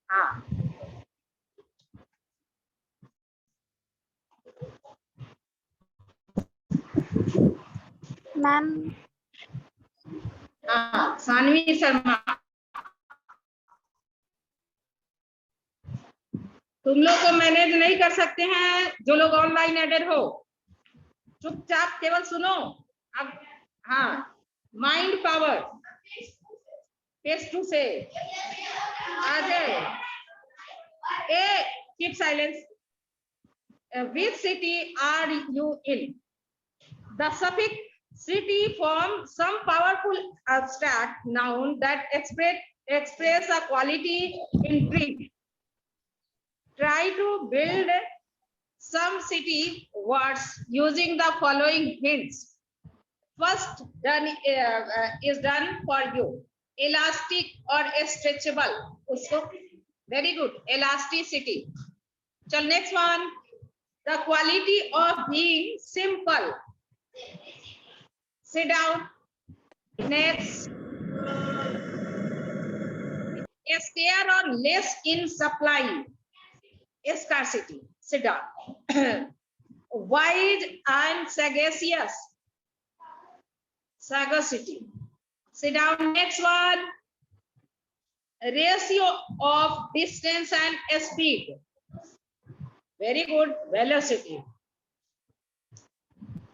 हाँ मैम। हाँ सानवी शर्मा, तुम लोग को मैनेज नहीं कर सकते हैं जो लोग ऑनलाइन एडेड हो, चुपचाप केवल सुनो। अब हाँ, माइंड पावर, फेस टू से आ जाए। ए keep silence. Which city are you in? The suffix city forms some powerful abstract noun that express a quality in tree. Try to build some city words using the following hints. First is done for you. Elastic or stretchable. उसको very good. Elasticity. चल next one. The quality of being simple. Sit down. Next. Scare or less in supply. Scarcity. Sit down. Wide and sagacious. Sagacity. Sit down. Next one. Ratio of distance and speed. Very good. Velocity.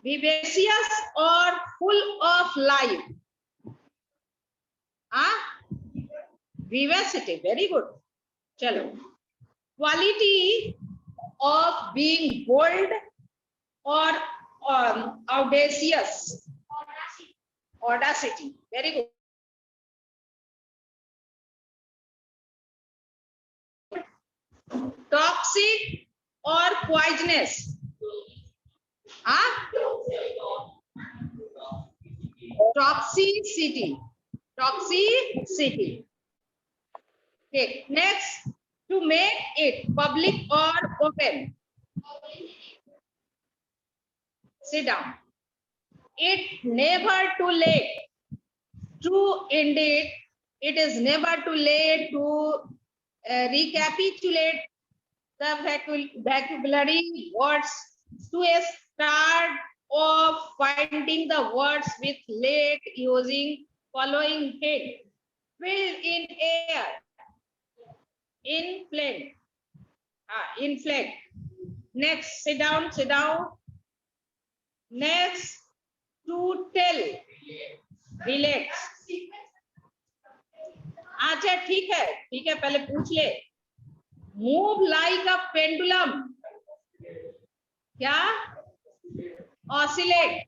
Vivacious or full of life. Vivacity. Very good. Chalo. Quality of being bold or audacious. Audacity. Very good. Toxic or poisonous. Toxicity. Toxicity. Okay. Next, to make it public or open. Sit down. It never too late. True indeed. It is never too late to recapitulate the vocabulary words to a start of finding the words with late using following hint. Fill in air. Inflate. Inflate. Next, sit down, sit down. Next, to tell. Relax. अच्छा ठीक है पहले पूछ ले। Move like a pendulum. क्या? Oscillate.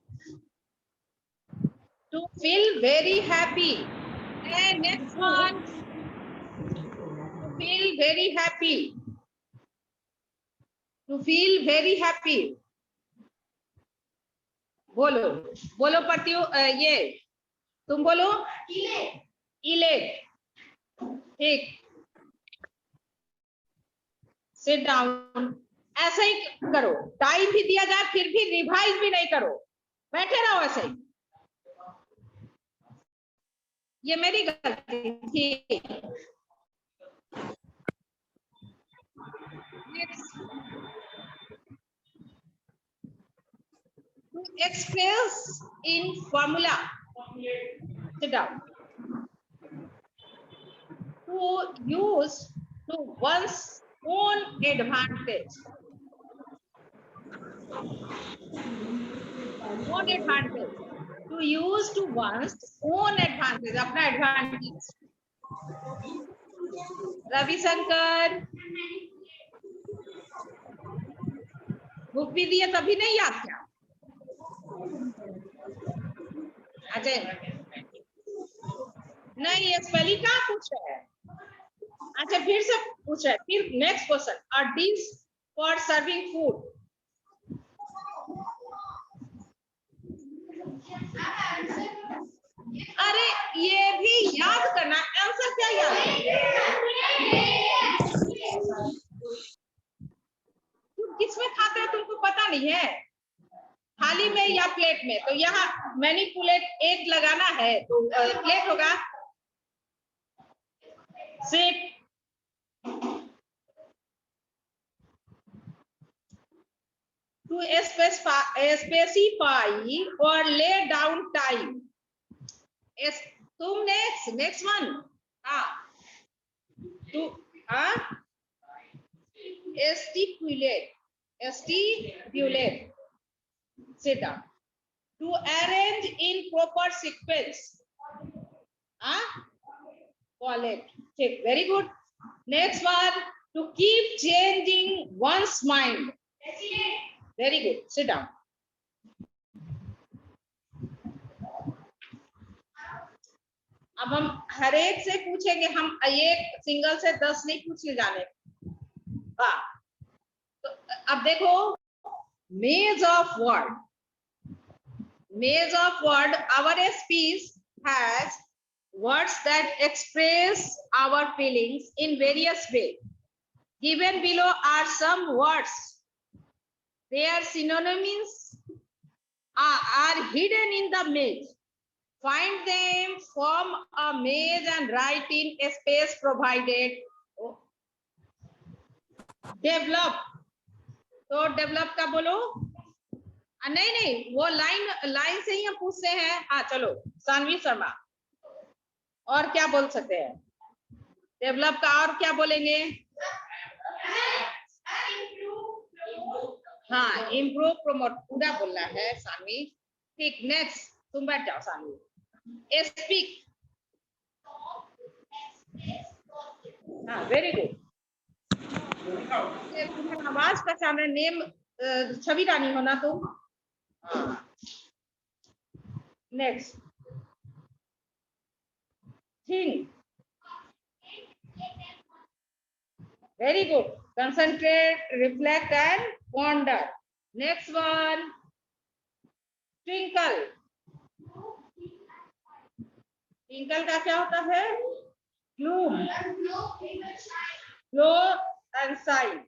To feel very happy. And next one. To feel very happy. To feel very happy. बोलो बोलो पतियो ये तुम बोलो इलेट। ठीक, सिट डाउन। ऐसे ही करो, टाइम भी दिया जाए फिर भी रिवाइज भी नहीं करो, बैठे रहो ऐसे ही। ये मेरी गलती थी। To express in formula. Sit down. To use to one's own advantage. Own advantage. To use to one's own advantage. अपना advantage. रविशंकर बुक भी दिए तभी नहीं याद क्या? अजय नहीं, ये स्पेलिंग कहाँ पूछ रहा है? अच्छा फिर से पूछ रहा है। फिर next question, a dish for serving food. अरे ये भी याद करना, आंसर क्या याद तुम किसमें खाते हो तुमको पता नहीं है? थाली में या प्लेट में? तो यहाँ मैनिपुलेट एक लगाना है तो प्लेट होगा। Sit specify or lay down time. तुम next one. To stipulate. Sit down. To arrange in proper sequence. Collect. Okay, very good. Next one. To keep changing one's mind. Very good. Sit down. अब हम हर एक से पूछेंगे, हम एक single से 10 नहीं पूछने जाने। तो अब देखो, मेज of word, our speech has words that express our feelings in various ways. Given below are some words. Their synonyms are hidden in the maze. Find them, form a maze and write in a space provided. Develop. तो develop का बोलो। नहीं, वो line से ही हम पूछते हैं। चलो सानवी शर्मा, और क्या बोल सकते हैं डेवलप का? और क्या बोलेंगे? इम्प्रूव, प्रमोट, पूरा बोलना है सानवी। ठीक, नेक्स्ट तुम बैठ जाओ सानवी। स्पीक। Very good. आवाज पहचान रहे। नेम छवि रानी हो ना तुम? Next, think. Very good. Concentrate, reflect and ponder. Next one, twinkle. Twinkle का क्या होता है? Gloom, glow and shine.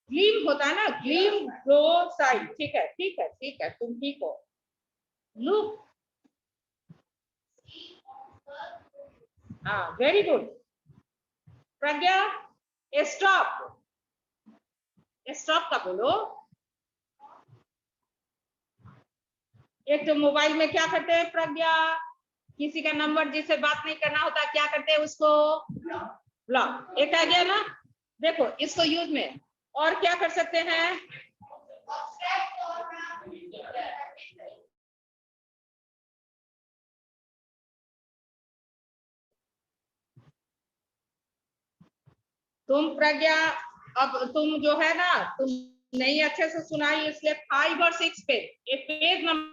Gleam होता है ना, ग्लीम, ग्लो, शाइन। ठीक है, ठीक है, ठीक है, तुम ठीक हो। Look. Very good. Pragya, stop. Stop का बोलो। एक तो मोबाइल में क्या करते हैं प्रज्ञा? किसी का नंबर जिससे बात नहीं करना होता, क्या करते हैं उसको? ब्लॉक। एक आ गया ना? देखो इसको यूज में और क्या कर सकते हैं? तुम प्रज्ञा, अब तुम जो है ना, तुम नहीं अच्छे से सुनाई, इसलिए 5 और 6 पे एक पेज नंबर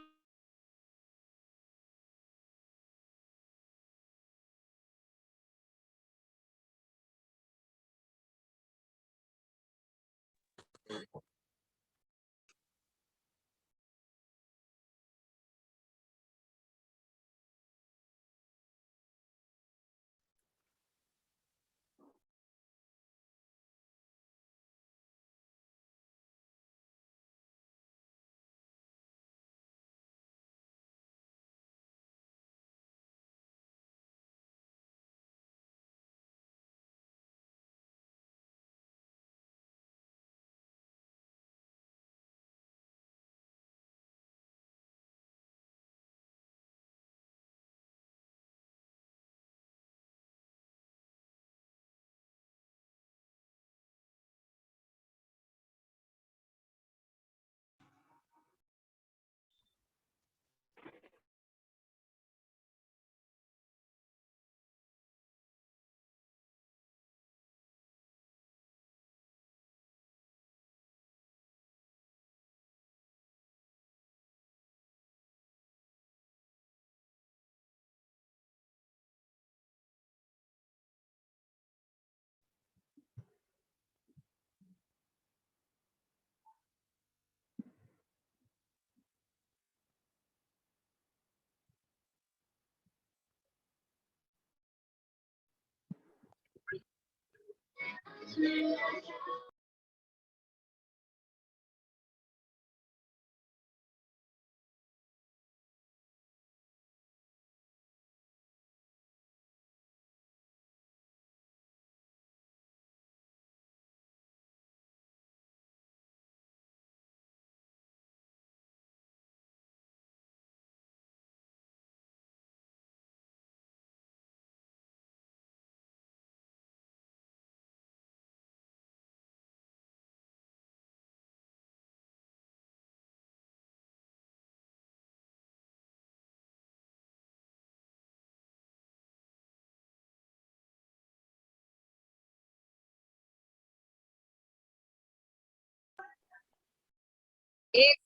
एक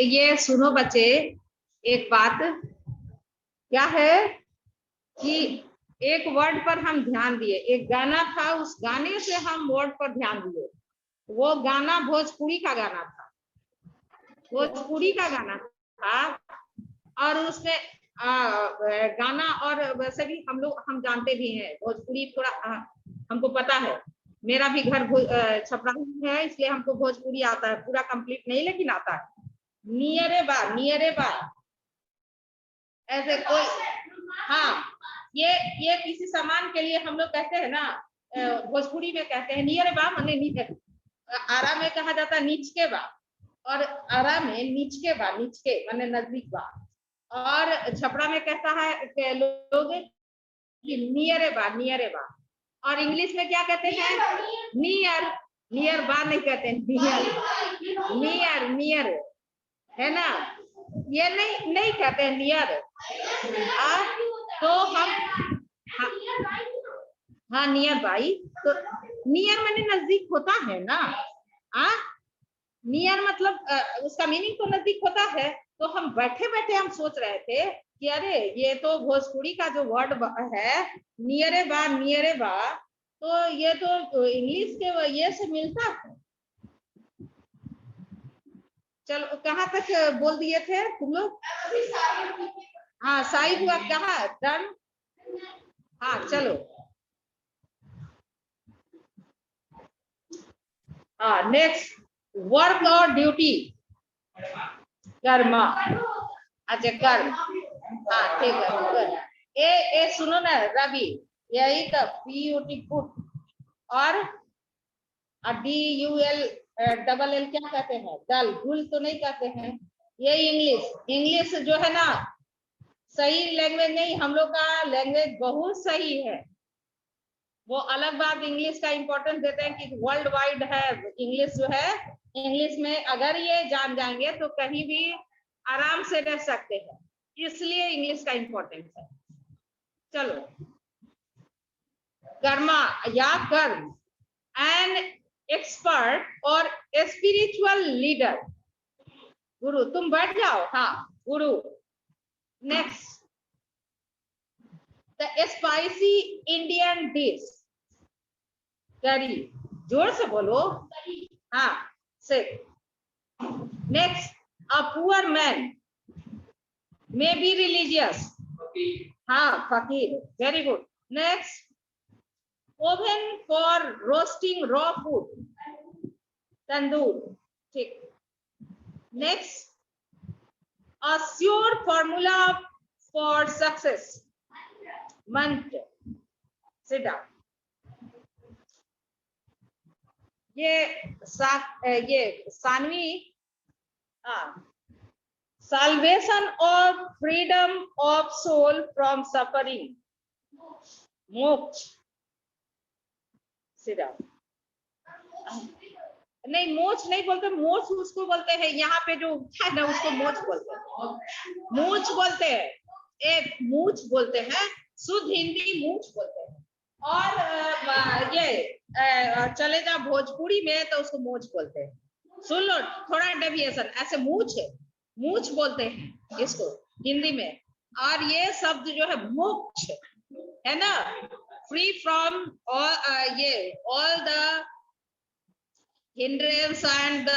ये सुनो बच्चे, एक बात क्या है कि एक वर्ड पर हम ध्यान दिए, एक गाना था, उस गाने से हम वर्ड पर ध्यान दिए। वो गाना भोजपुरी का गाना था, भोजपुरी का गाना था। और उसमें गाना, और वैसे भी हम जानते भी हैं भोजपुरी थोड़ा, हमको पता है। मेरा भी घर छपरा है, इसलिए हमको भोजपुरी आता है, पूरा कंप्लीट नहीं लेकिन आता है। नियरे बा ऐसे कोई, हाँ, ये किसी सामान के लिए हम लोग कहते हैं ना, भोजपुरी में कहते हैं नियरे बा, माने नीचे। आरा में कहा जाता है नीच के बा, और आरा में नीच के बा, नीच के माने नजदीक बा। और छपरा में कहता है लोग नियरे बा, नियरे बा। और इंग्लिश में क्या कहते हैं? नियर, नियर बा नहीं कहते, नियर, नियर, नियर, है ना? ये नहीं कहते हैं नियर। तो हम, हाँ नियर बाई, तो नियर माने नजदीक होता है ना। नियर मतलब उसका मीनिंग तो नजदीक होता है। तो हम बैठे बैठे हम सोच रहे थे कि अरे ये तो भोजपुरी का जो वर्ड है नियरे बा, तो ये तो इंग्लिश के ये से मिलता है। चलो कहाँ तक बोल दिए थे तुम लोग? हाँ साइड हुआ, कहा डन? हाँ चलो, हाँ नेक्स्ट, वर्क और ड्यूटी। कर्म, अच्छा कर्म, हाँ ठीक है, good। ए सुनो ना रवि, यही तो PUT पुट, और DUL डबल L क्या कहते हैं? डल, गुल तो नहीं कहते हैं। ये इंग्लिश, इंग्लिश जो है ना सही लैंग्वेज नहीं, हम लोग का लैंग्वेज बहुत सही है। वो अलग बात, इंग्लिश का इंपॉर्टेंस देते हैं कि वर्ल्ड वाइड है इंग्लिश जो है। इंग्लिश में अगर ये जान जाएंगे तो कहीं भी आराम से रह सकते हैं, इसलिए इंग्लिश का इंपॉर्टेंस है। चलो, कर्मा या कर्म, एन एक्सपर्ट और स्पिरिचुअल लीडर। गुरु, तुम बैठ जाओ, हाँ guru. Next, the spicy Indian dish. Curry, जोर से बोलो, हाँ से। Next, a poor man may be religious, हाँ fakir, very good. Next, oven for roasting raw food, tandoor, ठीक। Next, a sure formula for success, mantra, sit down. ये Sanvi, salvation of freedom of soul from suffering, moksha, sit down. नहीं मोच नहीं बोलते, मोच उसको बोलते हैं, यहाँ पे जो है ना उसको मोच बोलते हैं, मूछ बोलते हैं, एक मूछ बोलते हैं, शुद्ध हिंदी मूछ बोलते हैं। और ये चले जा भोजपुरी में तो उसको मोच बोलते हैं। सुन लो थोड़ा डेविएशन, ऐसे मूछ है, मूछ बोलते हैं इसको हिंदी में। और ये शब्द जो है मोक्ष है ना, फ्री फ्रॉम ये all the hindrance and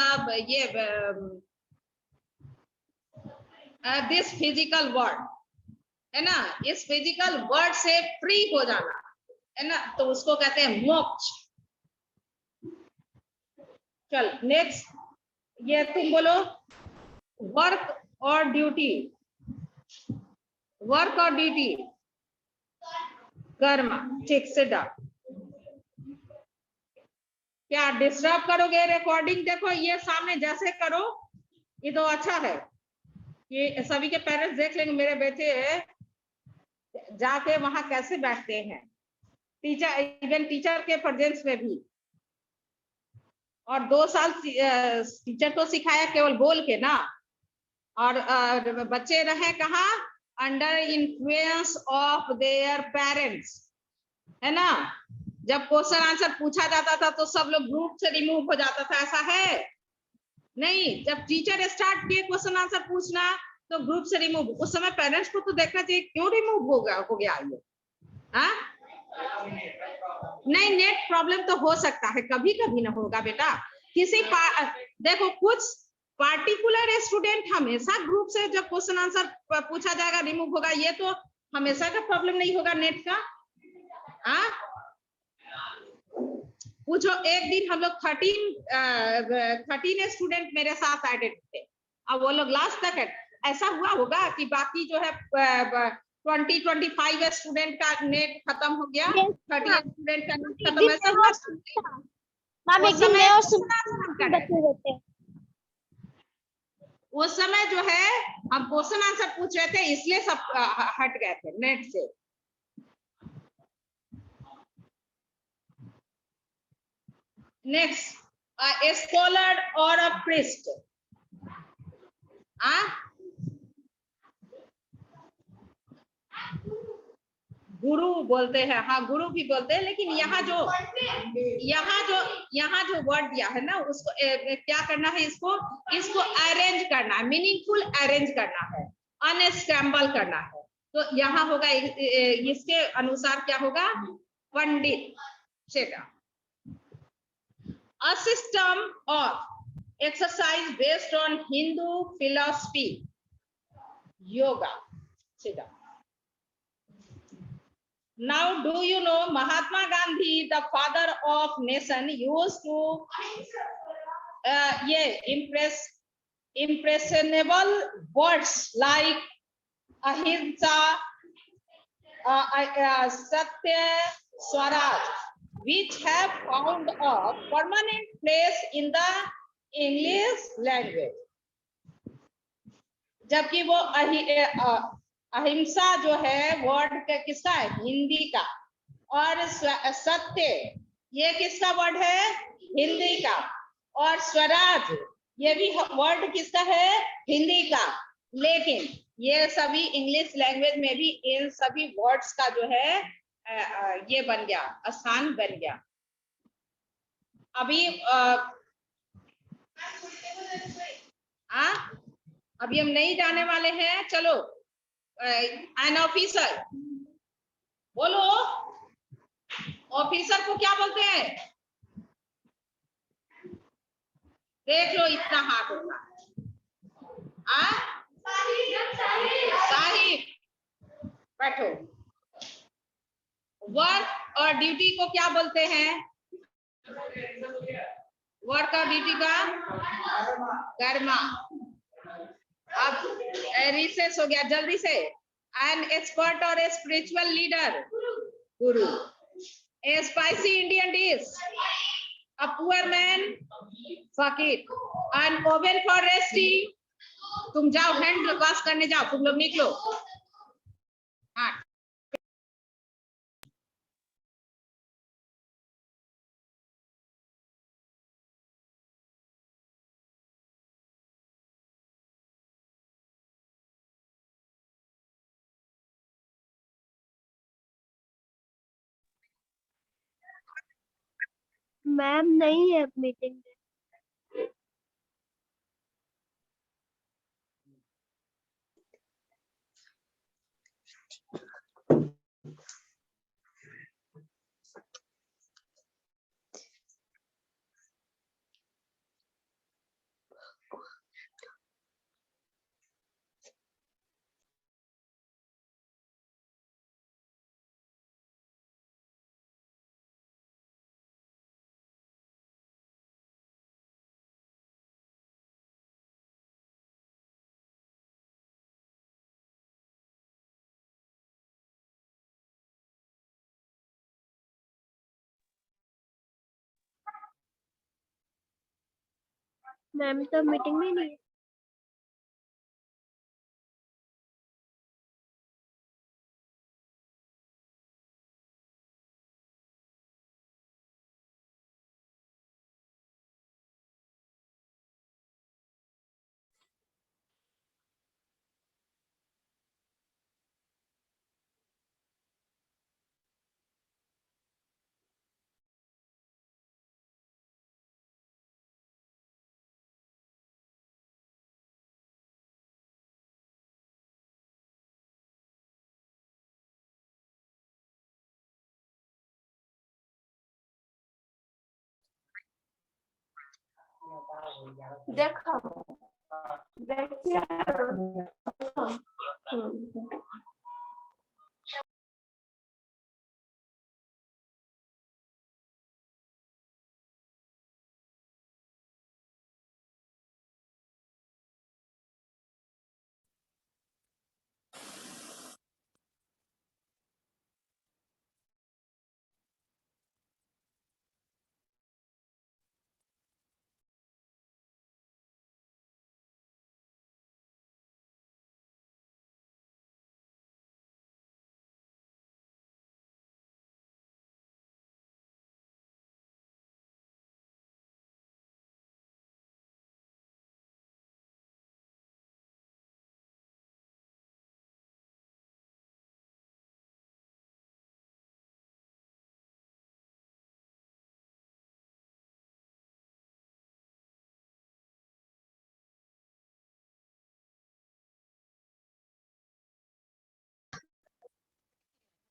this physical world है ना, इस फिजिकल वर्ड से फ्री हो जाना है ना, तो उसको कहते हैं मोक्ष। चल नेक्स्ट, ये तुम बोलो, वर्क और ड्यूटी, वर्क और ड्यूटी, कर्म, ठीक से डाल। क्या डिस्टर्ब करोगे रिकॉर्डिंग? देखो ये सामने जैसे करो, ये तो अच्छा है, ये सभी के पेरेंट्स देख लेंगे मेरे बेटे जाके वहां कैसे बैठते हैं, टीचर, इवन टीचर के प्रेजेंस में भी। और 2 साल टीचर तो सिखाया केवल बोल के ना, और बच्चे रहे कहा, under influence of their parents, है ना। जब क्वेश्चन आंसर पूछा जाता था तो सब लोग ग्रुप से रिमूव हो जाता था, ऐसा है? नहीं, जब टीचर स्टार्ट किए क्वेश्चन आंसर पूछना तो ग्रुप से रिमूव, उस समय पेरेंट्स को तो देखना चाहिए क्यों रिमूव हो गया ये। हाँ, नहीं, नेट प्रॉब्लम तो हो सकता है, कभी कभी ना होगा बेटा। देखो कुछ पार्टिकुलर स्टूडेंट हमेशा ग्रुप से जब क्वेश्चन आंसर पूछा जाएगा रिमूव होगा, ये तो हमेशा का प्रॉब्लम नहीं होगा नेट का। हाँ, पूछो, एक दिन हम लोग 13 स्टूडेंट मेरे साथ एडेड थे, अब वो लोग लास्ट तक ऐसा हुआ होगा कि बाकी जो है 20-25 स्टूडेंट का नेट खत्म हो गया, 30 स्टूडेंट का नेट खत्म, ऐसा हुआ। मैम एक दिन नए और बच्चे होते हैं। उस समय जो है हम क्वेश्चन आंसर पूछ रहे थे, इसलिए सब हट गए थे नेट से। Next, a scholar or a priest. गुरु बोलते हैं, हाँ गुरु भी बोलते हैं, लेकिन यहाँ जो वर्ड दिया है ना, उसको क्या करना है, इसको अरेंज करना है, मीनिंगफुल अरेंज करना है, अनस्क्रैम्बल करना है। तो यहाँ होगा इसके अनुसार क्या होगा, पंडित चेगा। A system of exercise based on Hindu philosophy, yoga. Chega. Now, do you know Mahatma Gandhi, the father of nation, used to impressionable words like ahimsa, satya, swaraj, which have found a permanent place in the English language. जबकि वो अहिंसा जो है word किसका है, हिंदी का, और सत्य ये किसका वर्ड है, हिंदी का, और स्वराज ये भी वर्ड किसका है, हिंदी का। लेकिन ये सभी इंग्लिश लैंग्वेज में भी इन सभी वर्ड्स का जो है ये बन गया, स्थान बन गया। अभी अभी हम नहीं जाने वाले हैं, चलो। एन ऑफिसर, बोलो, ऑफिसर को क्या बोलते हैं, देख लो इतना हाथ होगा। साहिब, बैठो। वर्क और ड्यूटी को क्या बोलते हैं, वर्क और ड्यूटी का कर्मा। अब रिसेस हो गया, जल्दी से। एन एक्सपर्ट और ए spiritual leader, guru. A spicy Indian dish, a poor man, फकीर। an oven for resting, तुम जाओ हैंड वॉश करने जाओ, तुम लोग निकलो। हाँ। मैम नहीं है मीटिंग। मैम तो मीटिंग में नहीं है। देखो देखिए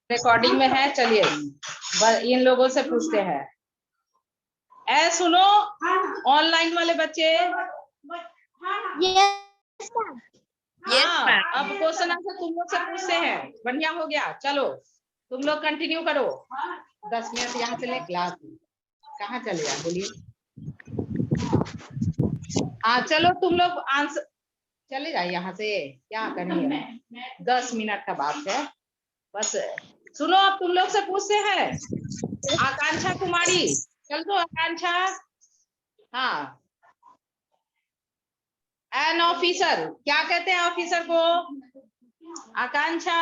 रिकॉर्डिंग में है। चलिए इन लोगों से पूछते हैं। ए सुनो ऑनलाइन वाले बच्चे, हाँ अब क्वेश्चन आंसर तुम लोग से पूछते हैं। बढ़िया हो गया, चलो तुम लोग कंटिन्यू करो। 10 मिनट यहाँ से ले क्लास कहाँ चले गया बोलिए। हाँ चलो तुम लोग आंसर चले जाए यहाँ से, क्या करेंगे 10 मिनट का बात है बस। सुनो अब तुम लोग से पूछते हैं। आकांक्षा कुमारी, चल दो आकांक्षा। हाँ एन ऑफिसर, क्या कहते हैं ऑफिसर को? आकांक्षा,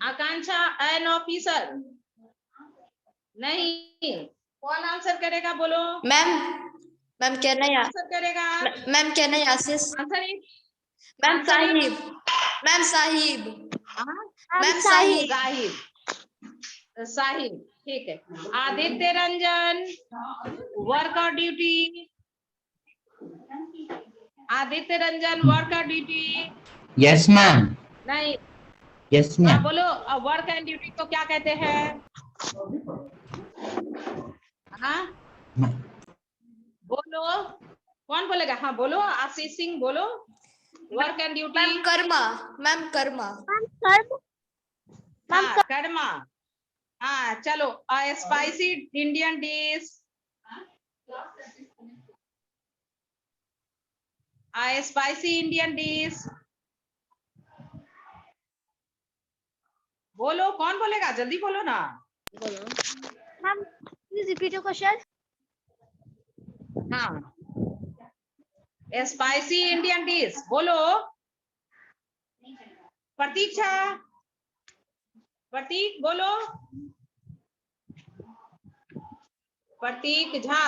आकांक्षा एन ऑफिसर नहीं, कौन आंसर करेगा बोलो? मैम क्या नहीं आंसर करेगा? मैम क्या नहीं Ashish answer ma'am sahib ma'am sahib ma'am sahib sahib, sahib ठीक है। आदित्य रंजन, वर्क और ड्यूटी। आदित्य रंजन वर्क और ड्यूटी। Yes ma'am. नहीं, यस हाँ मैम। बोलो वर्क एंड ड्यूटी को क्या कहते हैं? हाँ बोलो, कौन बोलेगा? हाँ बोलो, आशीष सिंह बोलो। Work and duty. Ma'am Karma ma'am Karma हाँ कर्मा। हाँ चलो spicy Indian dish. Spicy Indian dish बोलो, कौन बोलेगा? जल्दी बोलो ना। Ma'am please repeat your question. हाँ स्पाइसी इंडियन डिश बोलो। प्रतीक्षा, प्रतीक बोलो। प्रतीक झा।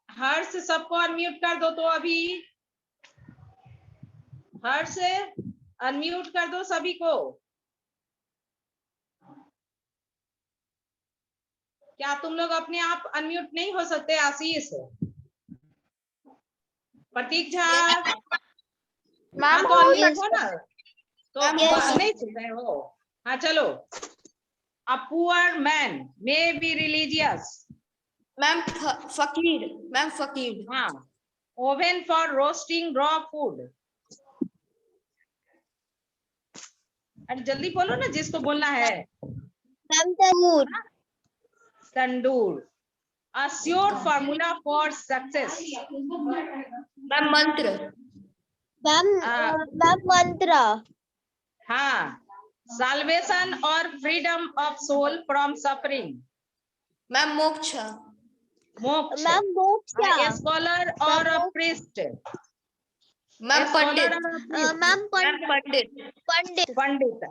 हर्ष सबको अनम्यूट कर दो तो अभी। हर्ष अनम्यूट कर दो सभी को। क्या तुम लोग अपने आप अनम्यूट नहीं हो सकते? आशीष, प्रतीक झा, हाँ तो अनम्यूट हो ना, तो नहीं सुन रहे हो? हाँ चलो। A poor man may be religious. Ma'am फकीर मैम फकीर हाँ oven for roasting raw food. अरे जल्दी बोलो ना जिसको बोलना है। Ma'am tandoor tandoor. A sure formula for success. Ma'am mantra ma'am ma'am mantra हाँ salvation or freedom of soul from suffering. Ma'am moksha moksha. Ma'am moksha A scholar or a priest. Ma'am pandit ma'am pandit pandit pandit.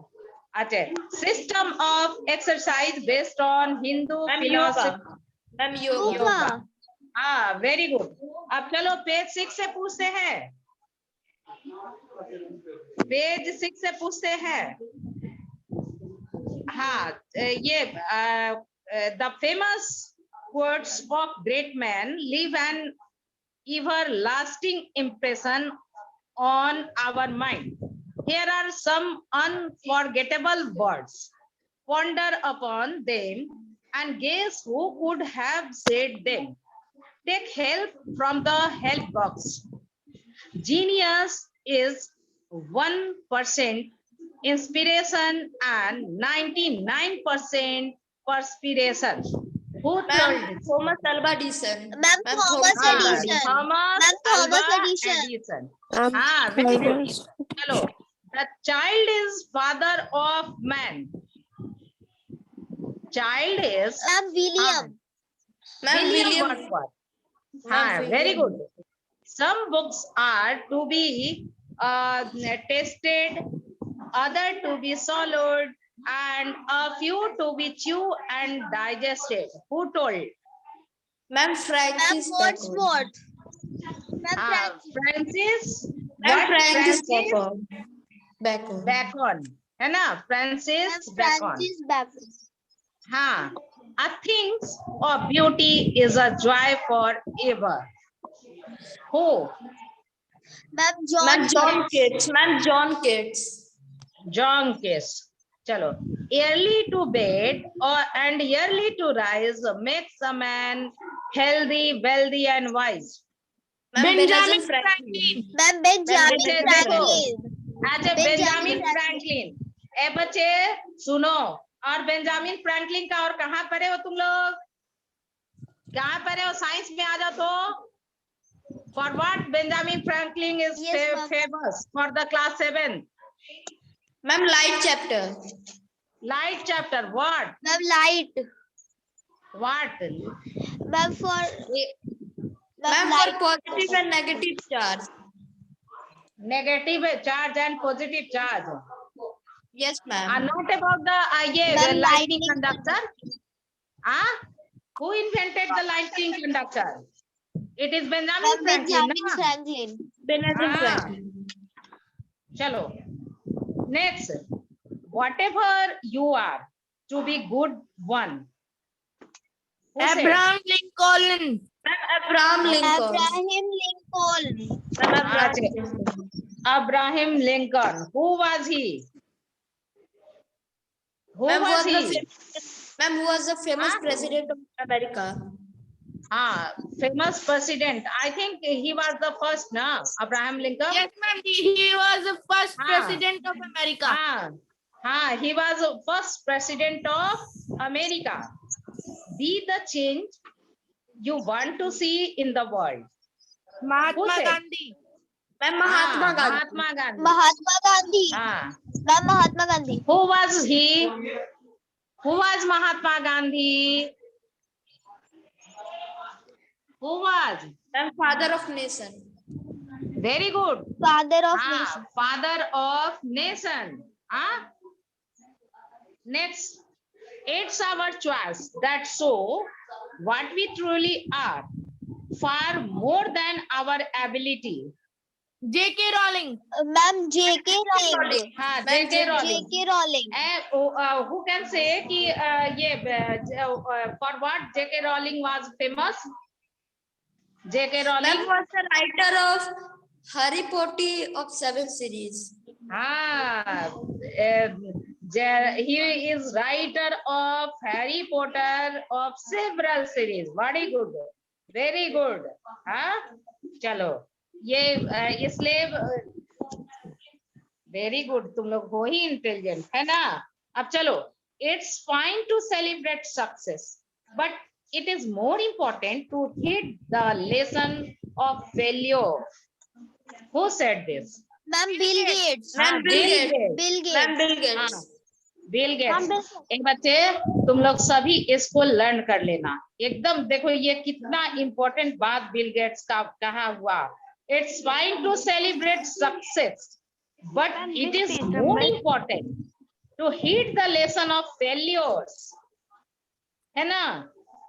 अच्छा system of exercise based on Hindu ma'am yoga philosophy. Ma'am yoga yoga हाँ very good. अब चलो page 6 से पूछते हैं। Page 6 से पूछते हैं। हाँ ये the famous quotes of great men leave an everlasting impression on our mind. Here are some unforgettable words. Ponder upon them and guess who could have said them? Take help from the help box. Genius is 1% inspiration and 99% perspiration. Who told Ma'am, this? Thomas Alva Edison. Ma'am, Ma'am, Thomas हाँ, Edison. Thomas Ma'am, Thomas Alva Edison. Edison. हाँ, very good. चलो, the child is father of man. Child is Ma'am, William. Ma'am, William. Wordsworth. Ma'am, हाँ, very William. good. Some books are to be tested, other to be swallowed, and a few to be chewed and digested. Who told? Ma'am, Ma'am, Francis Bacon. Wordsworth. Ma'am, Francis. Ma'am, What? Francis Francis Bacon. Bacon. है ना? Francis Bacon. Francis Bacon. हाँ. A things of beauty is a joy forever. Who? Ma'am, John. Ma'am, John Keats. Ma'am, John Keats. John Keats. चलो. Early to bed and early to rise makes a man healthy, wealthy, and wise. Ma'am, Benjamin Franklin. Ma'am, Benjamin बच्चे Franklin. अच्छा Benjamin Franklin. ए बच्चे सुनो, और Benjamin Franklin का और कहाँ पढ़े हो तुम लोग? कहाँ पढ़े हो? साइंस में आ जाओ तो. For what Benjamin Franklin is Yes, ma'am. famous? For the class 7. Ma'am, Light chapter. Light chapter. What? Ma'am, light. What? Ma'am, for Ma'am, light. for positive and negative charge. Negative charge and positive charge. Yes, ma'am. Not about the Ma'am, lightning lightning. conductor. Who invented the lightning conductor? It is Benjamin Ma'am, Franklin. Benjamin ना? Franklin. Benjamin Ah. Franklin. चलो. Next. Whatever you are, to be good one. Who said? Abraham Lincoln. Ma'am, Abraham Lincoln. Abraham Lincoln. Ma'am, Abraham अच्छा. Lincoln. Abraham Lincoln. Who was he? Who Ma'am, was he? Ma'am, who was the famous Ah. president of America? Famous president. I think he was the first, na? Abraham Lincoln. Yes, ma'am. He was the first Ah. president of America. He was the first president of America. Be the change you want to see in the world. Mahatma said? Gandhi. Ma'am, Mahatma Gandhi. Mahatma Gandhi. Mahatma Gandhi. Ma'am, Mahatma Gandhi. Who was he? Who was Mahatma Gandhi? Who was? Ma'am, father of nation. Very good. Father of nation. Father of nation. Next, it's our choice that show what we truly are, far more than our ability. J.K. Rowling. Ma'am, J.K. Rowling. J.K. Rowling. J.K. Rowling. Who can say कि for what J.K. Rowling was famous? J.K. Rowling. Ma'am, was the writer of Harry Potter of 7 series. He is writer of Harry Potter of several series. Very good. Very good. चलो ये इसलिए very good, तुम लोग हो ही intelligent है ना. अब चलो, it's fine to celebrate success but it is more important to hit the lesson of failure. Who said this? Ma'am, Bill Gates. Ma'am, Bill Gates. Bill Ma'am, Gates. Bill Gates. Bill Gates. एक बच्चे तुम लोग सभी इसको learn कर लेना एकदम. देखो ये कितना इंपॉर्टेंट बात बिल गेट्स का कहा हुआ. It's fine to celebrate success but it is more important to hit the lesson of failures. है ना?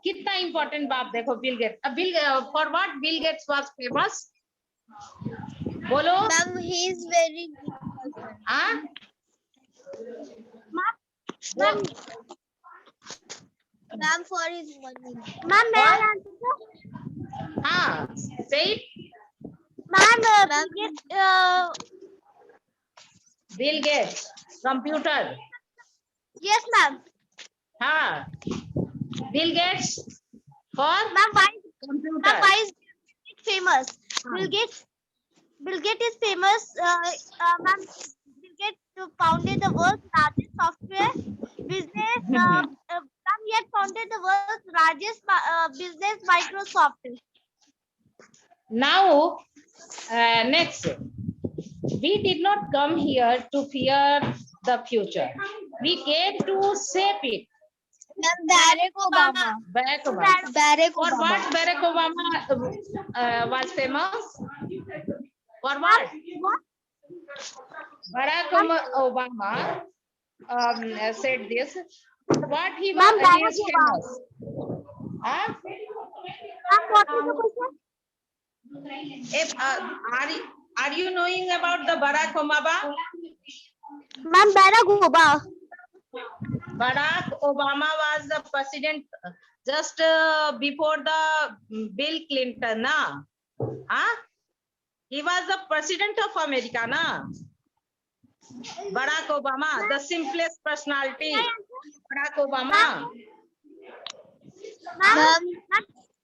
कितना इंपॉर्टेंट बात. देखो Bill Gates. For what Bill Gates was famous? बोलो. Ma'am, he is very. Ma'am, for his money. Ma'am, say it. Ma'am, Bill Gates, computer. yes, ma'am. Bill Gates for Ma'am, why computer. is Bill Gates famous? Bill Gates is famous. Ma'am, Bill Gates founded the world's largest software business. Ma'am, he had founded the world's largest business, Microsoft. Now, next, we did not come here to fear the future. We came to shape it. Ma'am, Barack Obama. Barack Obama. Barack For what Barack Obama was famous? For what? Barack Obama said this. What he was Ma'am, Barack he is famous. Huh? Ma'am, what is the question? If, are you knowing about the Barack Obama? Ma'am, Barack Obama. Barack Obama was the president just before the Bill Clinton, na? Huh? He was the president of America, na? Barack Obama, the simplest personality. Barack Obama. Ma'am,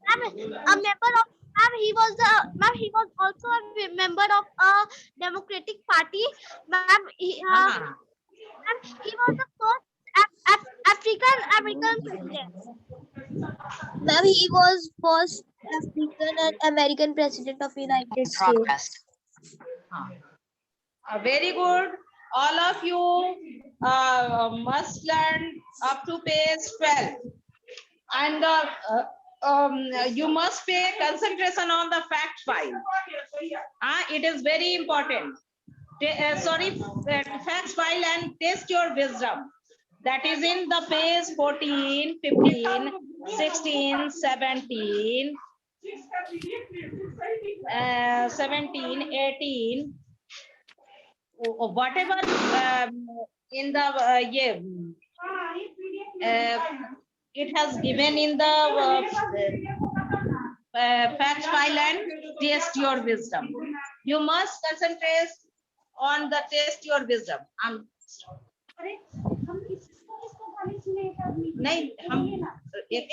a member of he was also a member of a Democratic Party. Ma'am, he was the first African American president. Ma'am, he was first African and American president of United States. Very good. All of you must learn up to page 12. And you must pay concentration on the fact file. It is very important. Fact file and test your wisdom. That is in the page 14, 15, 16, 17, 17, 18, whatever in the it has given in the fact file and test your wisdom. You must concentrate on the test your wisdom. नहीं हम एक